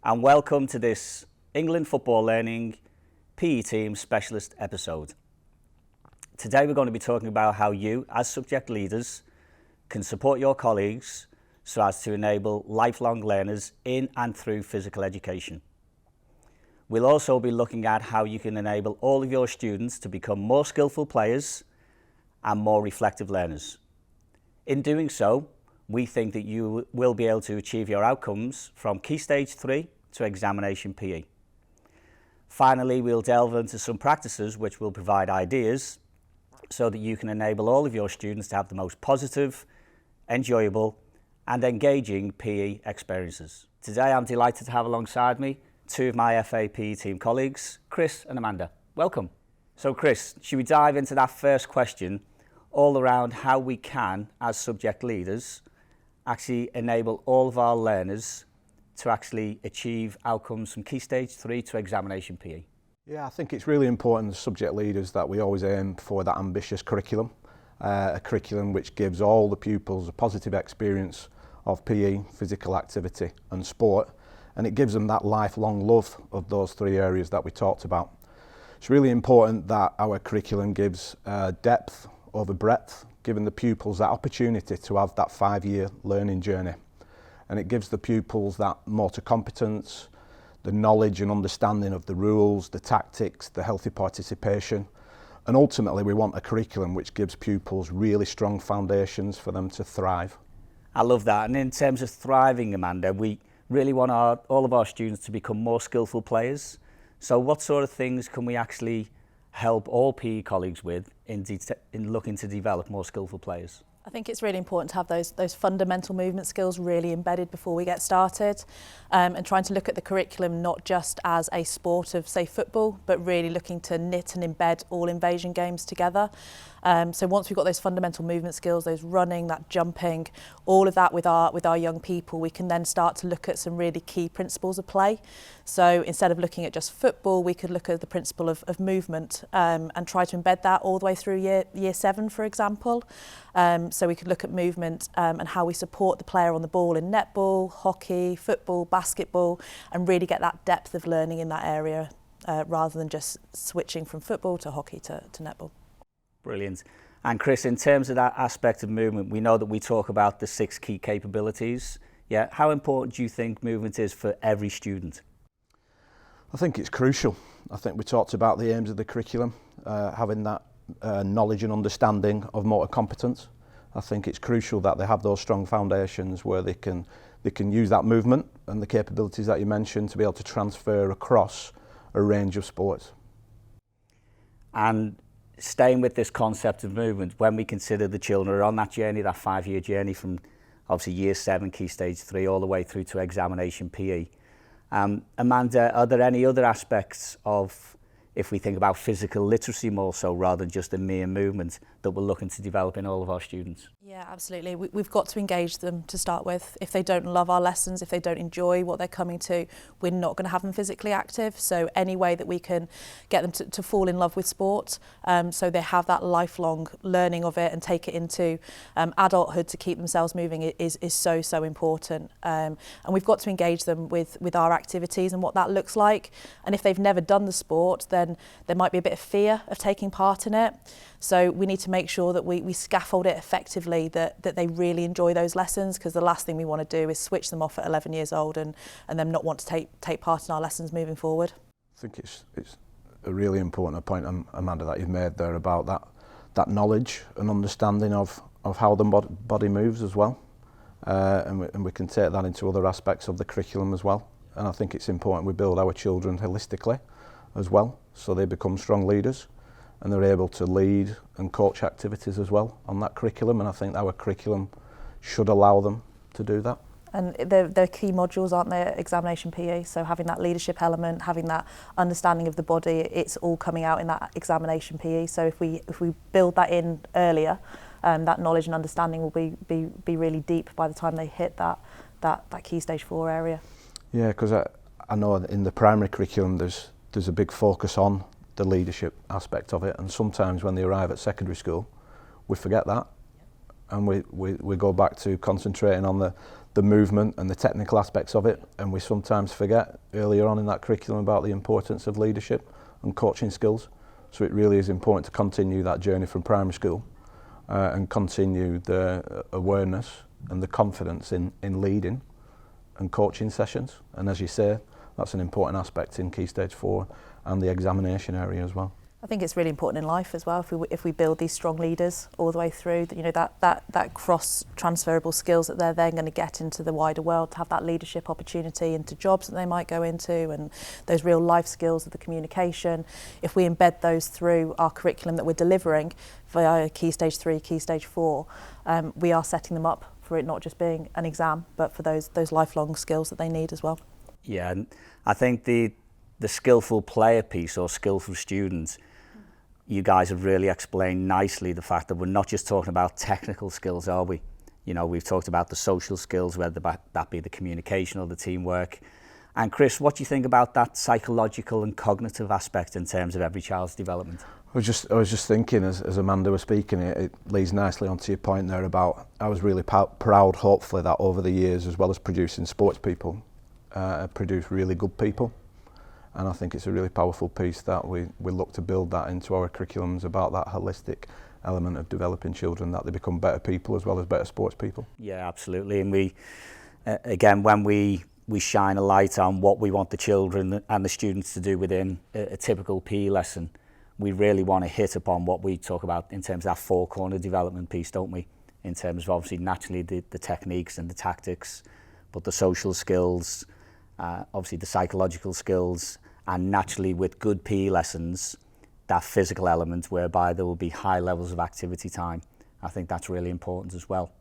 and welcome to this England Football Learning PE Team Specialist episode. Today we're going to be talking about how you, as subject leaders, can support your colleagues so as to enable lifelong learners in and through physical education. We'll also be looking at how you can enable all of your students to become more skillful players and more reflective learners. In doing so, we think that you will be able to achieve your outcomes from Key Stage 3 to Examination PE. Finally, we'll delve into some practices which will provide ideas so that you can enable all of your students to have the most positive, enjoyable and engaging PE experiences. Today I'm delighted to have alongside me two of my FA PE team colleagues, Chris and Amanda. Welcome. So Chris, should we dive into that first question all around how we can, as subject leaders, actually enable all of our learners to actually achieve outcomes from Key Stage 3 to Examination PE? Yeah, I think it's really important as subject leaders that we always aim for that ambitious curriculum, a curriculum which gives all the pupils a positive experience of PE, physical activity and sport, and it gives them that lifelong love of those three areas that we talked about. It's really important that our curriculum gives depth over breadth, giving the pupils that opportunity to have that 5-year learning journey. And it gives the pupils that motor competence, the knowledge and understanding of the rules, the tactics, the healthy participation. And ultimately we want a curriculum which gives pupils really strong foundations for them to thrive. I love that. And in terms of thriving, Amanda, we really want all of our students to become more skillful players. So what sort of things can we actually help all PE colleagues with in looking to develop more skillful players? I think it's really important to have those fundamental movement skills really embedded before we get started, and trying to look at the curriculum not just as a sport of, say, football, but really looking to knit and embed all invasion games together. So once we've got those fundamental movement skills, those running, that jumping, all of that with our young people, we can then start to look at some really key principles of play. So instead of looking at just football, we could look at the principle of movement and try to embed that all the way through year 7, for example. So we could look at movement and how we support the player on the ball in netball, hockey, football, basketball, and really get that depth of learning in that area rather than just switching from football to hockey to netball. Brilliant. And Chris, in terms of that aspect of movement, we know that we talk about the 6 key capabilities. Yeah, how important do you think movement is for every student? I think it's crucial. I think we talked about the aims of the curriculum, having that knowledge and understanding of motor competence. I think it's crucial that they have those strong foundations where they can use that movement and the capabilities that you mentioned to be able to transfer across a range of sports. And staying with this concept of movement, when we consider the children are on that journey, that 5-year journey from obviously year 7, Key Stage 3, all the way through to Examination PE. Amanda, are there any other aspects of, if we think about physical literacy more so rather than just a mere movement, that we're looking to develop in all of our students? Yeah, absolutely. We've got to engage them to start with. If they don't love our lessons, if they don't enjoy what they're coming to, we're not going to have them physically active. So any way that we can get them to fall in love with sport, so they have that lifelong learning of it and take it into adulthood to keep themselves moving is so important. And we've got to engage them with our activities and what that looks like. And if they've never done the sport, then there might be a bit of fear of taking part in it. So we need to make sure that we scaffold it effectively, that they really enjoy those lessons, because the last thing we want to do is switch them off at 11 years old and them not want to take part in our lessons moving forward. I think it's a really important point, Amanda, that you've made there about that knowledge and understanding of how the body moves as well. And we can take that into other aspects of the curriculum as well. And I think it's important we build our children holistically as well, so they become strong leaders and they're able to lead and coach activities as well on that curriculum, and I think our curriculum should allow them to do that. And they're key modules, aren't they, Examination PE? So having that leadership element, having that understanding of the body, it's all coming out in that Examination PE. So if we build that in earlier, that knowledge and understanding will be really deep by the time they hit that Key Stage 4 area. Yeah, because I know in the primary curriculum there's a big focus on the leadership aspect of it, and sometimes when they arrive at secondary school we forget that, and we go back to concentrating on the movement and the technical aspects of it, and we sometimes forget earlier on in that curriculum about the importance of leadership and coaching skills. So it really is important to continue that journey from primary school and continue the awareness and the confidence in leading and coaching sessions. And as you say, that's an important aspect in Key Stage 4 and the examination area as well. I think it's really important in life as well. If we build these strong leaders all the way through, you know, that cross transferable skills that they're then going to get into the wider world, to have that leadership opportunity into jobs that they might go into, and those real life skills of the communication. If we embed those through our curriculum that we're delivering via Key Stage 3, Key Stage 4, we are setting them up for it not just being an exam, but for those lifelong skills that they need as well. Yeah, and I think the skillful player piece, or skillful students, you guys have really explained nicely the fact that we're not just talking about technical skills, are we? You know, we've talked about the social skills, whether that be the communication or the teamwork. And Chris, what do you think about that psychological and cognitive aspect in terms of every child's development? I was just thinking, as Amanda was speaking, it leads nicely onto your point there about, I was really proud, hopefully, that over the years, as well as producing sports people, produce really good people. And I think it's a really powerful piece that we look to build that into our curriculums, about that holistic element of developing children, that they become better people as well as better sports people. Yeah, absolutely. And we, again, when we shine a light on what we want the children and the students to do within a typical PE lesson, we really want to hit upon what we talk about in terms of that four-corner development piece, don't we? In terms of obviously naturally the techniques and the tactics, but the social skills, obviously the psychological skills, and naturally with good PE lessons, that physical element whereby there will be high levels of activity time. I think that's really important as well.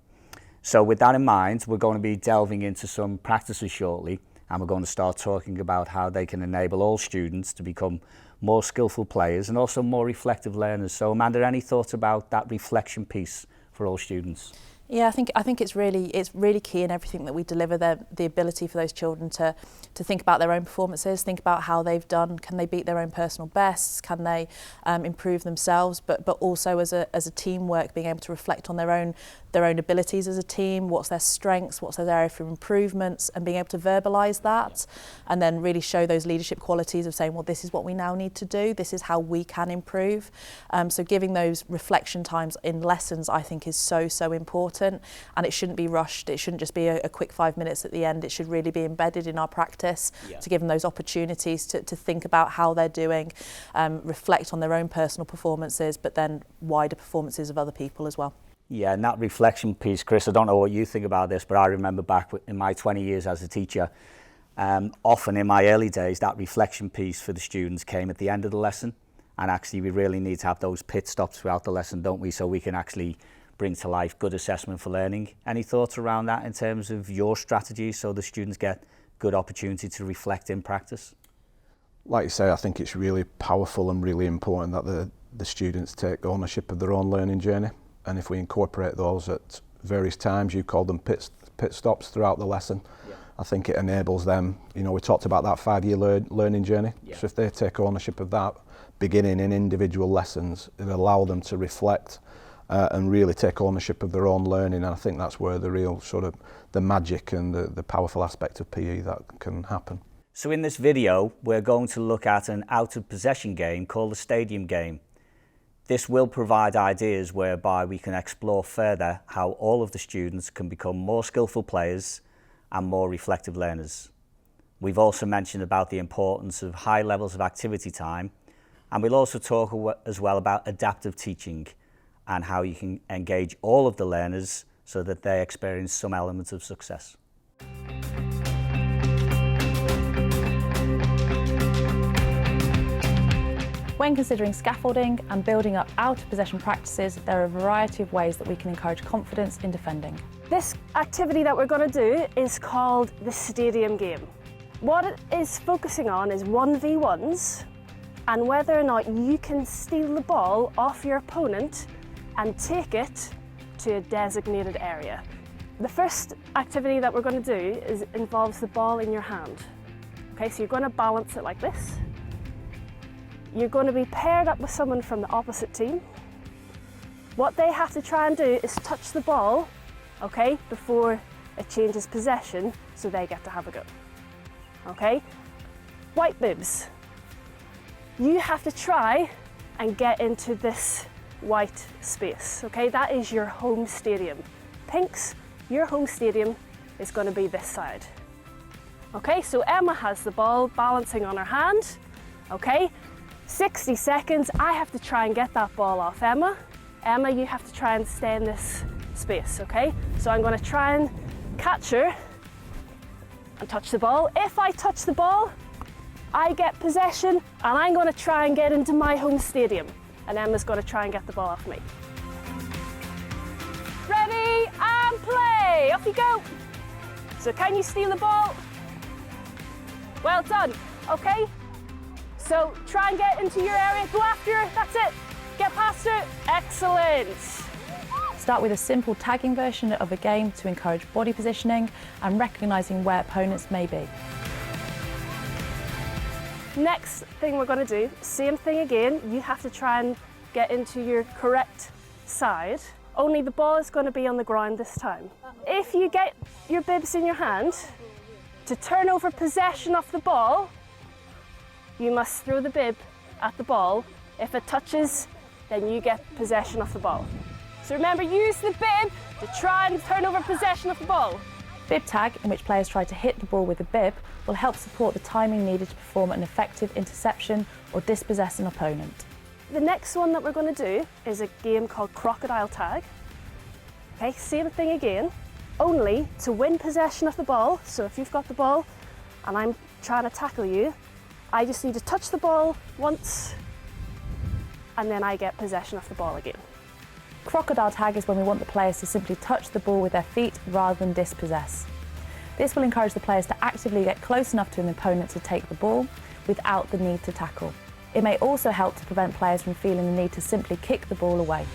So with that in mind, we're going to be delving into some practices shortly, and we're going to start talking about how they can enable all students to become more skillful players and also more reflective learners. So Amanda, any thoughts about that reflection piece for all students? Yeah, I think it's really key in everything that we deliver, the ability for those children to think about their own performances, think about how they've done, can they beat their own personal bests, can they improve themselves, but also as a teamwork, being able to reflect on their own abilities as a team, what's their strengths, what's their area for improvements, and being able to verbalise that, and then really show those leadership qualities of saying, well, this is what we now need to do, this is how we can improve. So giving those reflection times in lessons, I think, is so important. And it shouldn't be rushed. It shouldn't just be a quick 5 minutes at the end. It should really be embedded in our practice to give them those opportunities to think about how they're doing, reflect on their own personal performances, but then wider performances of other people as well. Yeah, and that reflection piece, Chris, I don't know what you think about this, but I remember back in my 20 years as a teacher, often in my early days, that reflection piece for the students came at the end of the lesson. And actually, we really need to have those pit stops throughout the lesson, don't we? So we can actually bring to life good assessment for learning. Any thoughts around that in terms of your strategy so the students get good opportunity to reflect in practice? Like you say, I think it's really powerful and really important that the students take ownership of their own learning journey. And if we incorporate those at various times, you call them pit stops throughout the lesson, I think it enables them, you know, we talked about that 5-year learning journey. So if they take ownership of that, beginning in individual lessons, it allow them to reflect and really take ownership of their own learning. And I think that's where the real sort of the magic and the powerful aspect of PE that can happen. So in this video, we're going to look at an out of possession game called the stadium game. This will provide ideas whereby we can explore further how all of the students can become more skillful players and more reflective learners. We've also mentioned about the importance of high levels of activity time, and we'll also talk as well about adaptive teaching and how you can engage all of the learners so that they experience some element of success. When considering scaffolding and building up out-of-possession practices, there are a variety of ways that we can encourage confidence in defending. This activity that we're going to do is called the stadium game. What it is focusing on is 1v1s and whether or not you can steal the ball off your opponent and take it to a designated area. The first activity that we're going to do involves the ball in your hand. Okay, so you're going to balance it like this. You're going to be paired up with someone from the opposite team. What they have to try and do is touch the ball, okay, before it changes possession, so they get to have a go. Okay? White bibs. You have to try and get into this white space, okay? That is your home stadium. Pinks, your home stadium is going to be this side. Okay, so Emma has the ball balancing on her hand, okay? 60 seconds, I have to try and get that ball off Emma. Emma, you have to try and stay in this space, okay? So I'm going to try and catch her and touch the ball. If I touch the ball, I get possession, and I'm going to try and get into my home stadium, and Emma's going to try and get the ball off me. Ready and play! Off you go! So can you steal the ball? Well done, okay? So try and get into your area, go after her, that's it. Get past her, excellent. Start with a simple tagging version of a game to encourage body positioning and recognising where opponents may be. Next thing we're going to do, same thing again, you have to try and get into your correct side, only the ball is going to be on the ground this time. If you get your bibs in your hand, to turn over possession of the ball, you must throw the bib at the ball. If it touches, then you get possession of the ball. So remember, use the bib to try and turn over possession of the ball. Bib tag, in which players try to hit the ball with a bib, will help support the timing needed to perform an effective interception or dispossess an opponent. The next one that we're going to do is a game called crocodile tag. Okay, same thing again, only to win possession of the ball. So if you've got the ball and I'm trying to tackle you, I just need to touch the ball once and then I get possession of the ball again. Crocodile tag is when we want the players to simply touch the ball with their feet rather than dispossess. This will encourage the players to actively get close enough to an opponent to take the ball without the need to tackle. It may also help to prevent players from feeling the need to simply kick the ball away.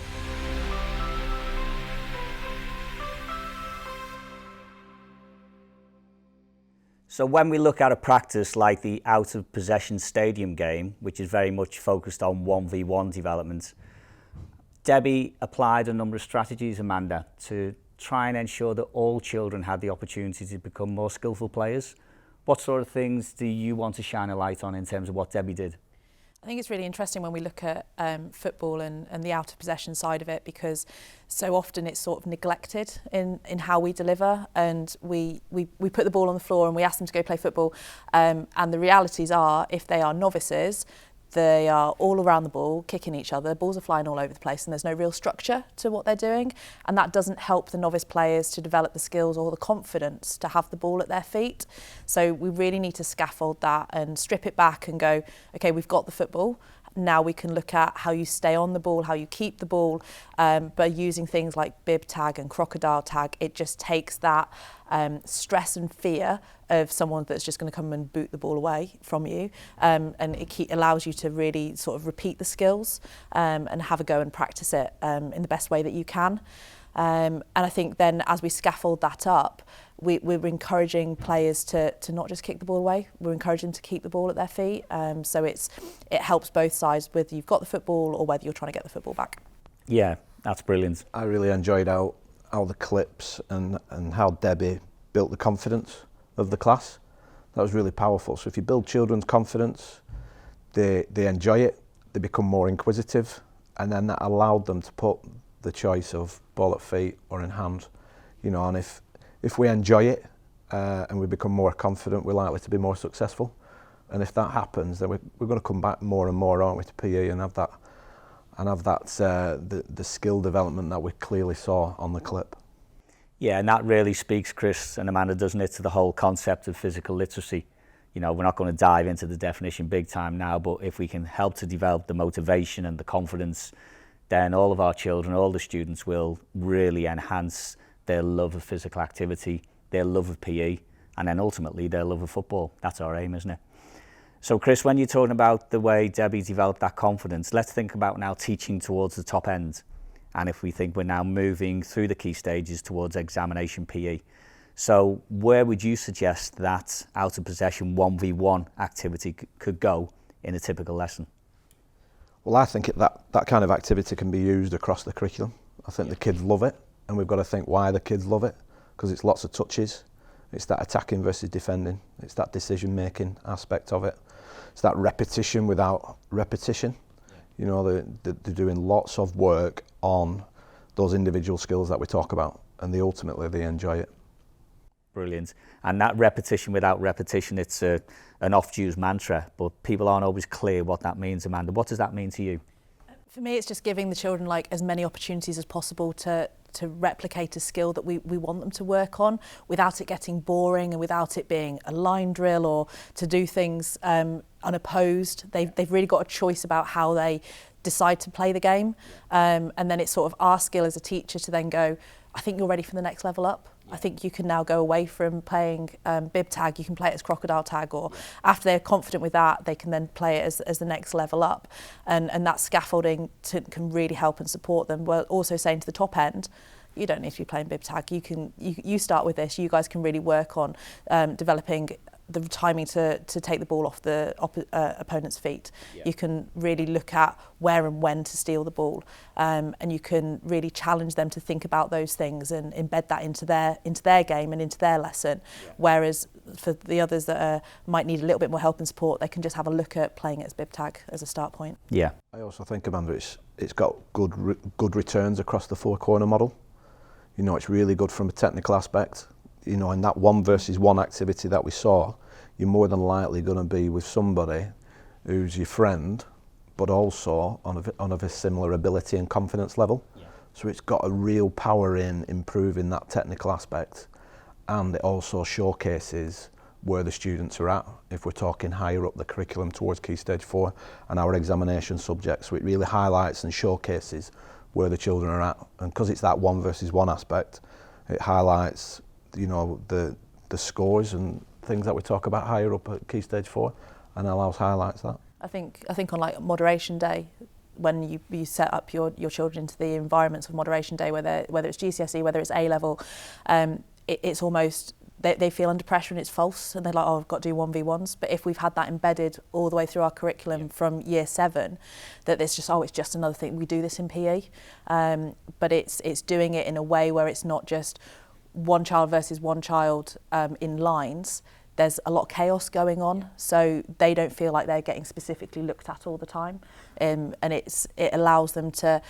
So when we look at a practice like the out of possession stadium game, which is very much focused on 1v1 development, Debbie applied a number of strategies, Amanda, to try and ensure that all children had the opportunity to become more skillful players. What sort of things do you want to shine a light on in terms of what Debbie did? I think it's really interesting when we look at football and the out of possession side of it, because so often it's sort of neglected in how we deliver, and we put the ball on the floor and we ask them to go play football, and the realities are, if they are novices, they are all around the ball, kicking each other, balls are flying all over the place, and there's no real structure to what they're doing, and that doesn't help the novice players to develop the skills or the confidence to have the ball at their feet. So we really need to scaffold that and strip it back and go, okay, we've got the football, now we can look at how you stay on the ball, how you keep the ball, but using things like bib tag and crocodile tag, it just takes that stress and fear of someone that's just going to come and boot the ball away from you, and it allows you to really sort of repeat the skills and have a go and practice it in the best way that you can. And I think then as we scaffold that up, we're encouraging players to not just kick the ball away, we're encouraging them to keep the ball at their feet. So it helps both sides, whether you've got the football or whether you're trying to get the football back. Yeah, that's brilliant. I really enjoyed how the clips and how Debbie built the confidence of the class. That was really powerful. So if you build children's confidence, they enjoy it, they become more inquisitive, and then that allowed them to put the choice of ball at feet or in hand. You know, and if we enjoy it and we become more confident, we're likely to be more successful. And if that happens, then we're going to come back more and more, aren't we, to PE and have that the skill development that we clearly saw on the clip. Yeah, and that really speaks, Chris and Amanda, doesn't it, to the whole concept of physical literacy. You know, we're not going to dive into the definition big time now, but if we can help to develop the motivation and the confidence, then all of our children, all the students will really enhance their love of physical activity, their love of PE, and then ultimately their love of football. That's our aim, isn't it? So Chris, when you're talking about the way Debbie developed that confidence, let's think about now teaching towards the top end. And if we think we're now moving through the key stages towards examination PE. So where would you suggest that out of possession 1v1 activity could go in a typical lesson? Well, I think that kind of activity can be used across the curriculum. I think the kids love it, and we've got to think why the kids love it, because it's lots of touches. It's that attacking versus defending. It's that decision-making aspect of it. It's that repetition without repetition. You know, they're doing lots of work on those individual skills that we talk about, and ultimately they enjoy it. Brilliant. And that repetition without repetition, it's an oft-used mantra, but people aren't always clear what that means. Amanda, what does that mean to you? For me, it's just giving the children like as many opportunities as possible to replicate a skill that we want them to work on without it getting boring and without it being a line drill or to do things unopposed. They've really got a choice about how they decide to play the game. And then it's sort of our skill as a teacher to then go, I think you're ready for the next level up. I think you can now go away from playing bib tag, you can play it as crocodile tag, or after they're confident with that, they can then play it as the next level up. And that scaffolding can really help and support them. While also saying to the top end, you don't need to be playing bib tag, you start with this, you guys can really work on developing the timing to take the ball off the opponent's feet. Yeah. You can really look at where and when to steal the ball, and you can really challenge them to think about those things and embed that into their game and into their lesson. Yeah. Whereas for the others that might need a little bit more help and support, they can just have a look at playing it as bib tag as a start point. Yeah. I also think, Amanda, it's got good returns across the four corner model. You know, it's really good from a technical aspect. You know, in that 1 versus 1 activity that we saw, you're more than likely going to be with somebody who's your friend, but also on a similar ability and confidence level. Yeah. So it's got a real power in improving that technical aspect, and it also showcases where the students are at, if we're talking higher up the curriculum towards Key Stage 4 and our examination subjects. So it really highlights and showcases where the children are at. And because it's that 1 versus 1 aspect, it highlights, you know, the scores and things that we talk about higher up at Key Stage 4, and highlights that. I think on like moderation day, when you set up your children into the environments of moderation day, whether it's GCSE, whether it's A level, it's almost they feel under pressure and it's false, and they're like, oh, I've got to do 1v1s. But if we've had that embedded all the way through our curriculum from year 7, that it's just another thing. We do this in PE, but it's doing it in a way where it's not just one child versus one child in lines. There's a lot of chaos going on, so they don't feel like they're getting specifically looked at all the time, and it allows them to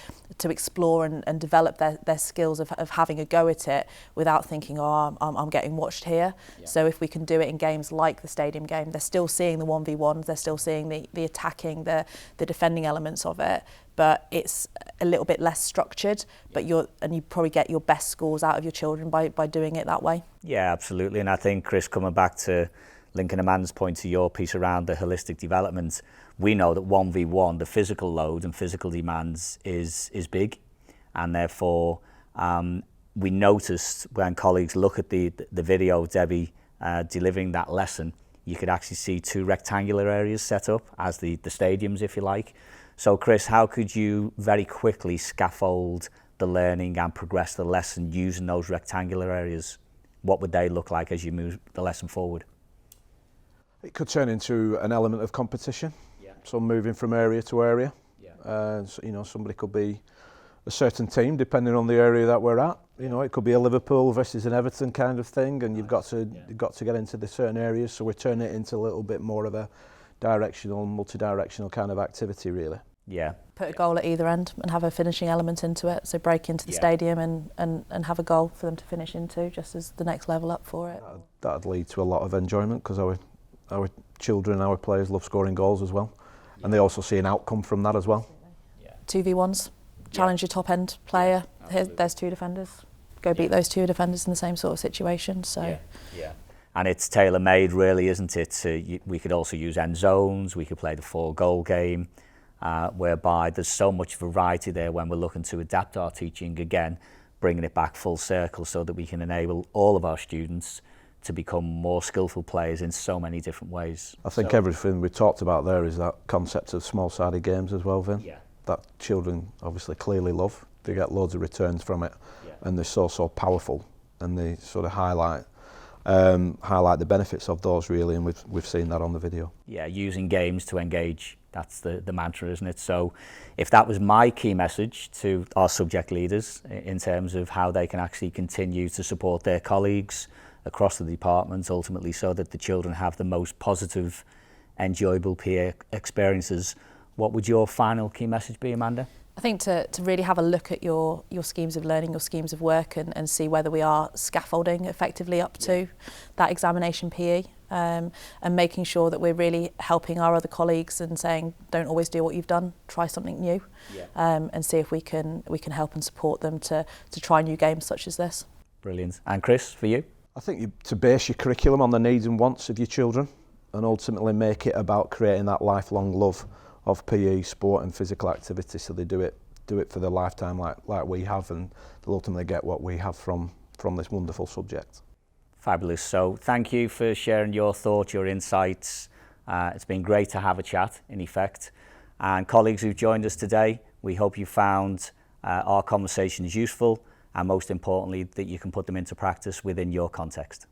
explore and develop their skills of having a go at it without thinking, oh, I'm getting watched here. Yeah. So if we can do it in games like the stadium game, they're still seeing the 1v1s, they're still seeing the attacking, the defending elements of it, but it's a little bit less structured, but you probably get your best scores out of your children by doing it that way. Yeah, absolutely. And I think, Chris, coming back to linking Amanda's point to your piece around the holistic development, we know that 1v1, the physical load and physical demands is big, and therefore we noticed when colleagues look at the video of Debbie delivering that lesson, you could actually see 2 rectangular areas set up as the stadiums, if you like. So, Chris, how could you very quickly scaffold the learning and progress the lesson using those rectangular areas? What would they look like as you move the lesson forward? It could turn into an element of competition. Yeah. So moving from area to area. Yeah. So, you know, somebody could be a certain team depending on the area that we're at. You know, it could be a Liverpool versus an Everton kind of thing, and you've got to get into the certain areas. So we're turning it into a little bit more of a multi-directional kind of activity, really. Yeah. Put a goal at either end and have a finishing element into it. So break into the stadium and have a goal for them to finish into, just as the next level up for it. That'd lead to a lot of enjoyment, because our children, our players love scoring goals as well, and they also see an outcome from that as well. Yeah. 2v1s, challenge your top end player. There's 2 defenders. Go beat those 2 defenders in the same sort of situation. So. Yeah. And it's tailor-made, really, isn't it? We could also use end zones. We could play the 4-goal game, whereby there's so much variety there when we're looking to adapt our teaching, again, bringing it back full circle so that we can enable all of our students to become more skillful players in so many different ways. I think everything we talked about there is that concept of small-sided games as well, Vin. Yeah. That children obviously clearly love. They get loads of returns from it, and they're so powerful, and they sort of highlight highlight the benefits of those really, and we've seen that on the video. Yeah, using games to engage, that's the mantra, isn't it? So if that was my key message to our subject leaders in terms of how they can actually continue to support their colleagues across the department, ultimately so that the children have the most positive, enjoyable PE experiences, what would your final key message be, Amanda? I think to really have a look at your schemes of learning, your schemes of work, and see whether we are scaffolding effectively up to that examination PE, and making sure that we're really helping our other colleagues and saying, don't always do what you've done, try something new, and see if we can help and support them to try new games such as this. Brilliant. And Chris, for you? I think to base your curriculum on the needs and wants of your children, and ultimately make it about creating that lifelong love of PE, sport and physical activity, so they do it for their lifetime like we have, and they'll ultimately get what we have from this wonderful subject. Fabulous. So thank you for sharing your thoughts, your insights. It's been great to have a chat, in effect. And colleagues who've joined us today, we hope you found our conversations useful, and most importantly, that you can put them into practice within your context.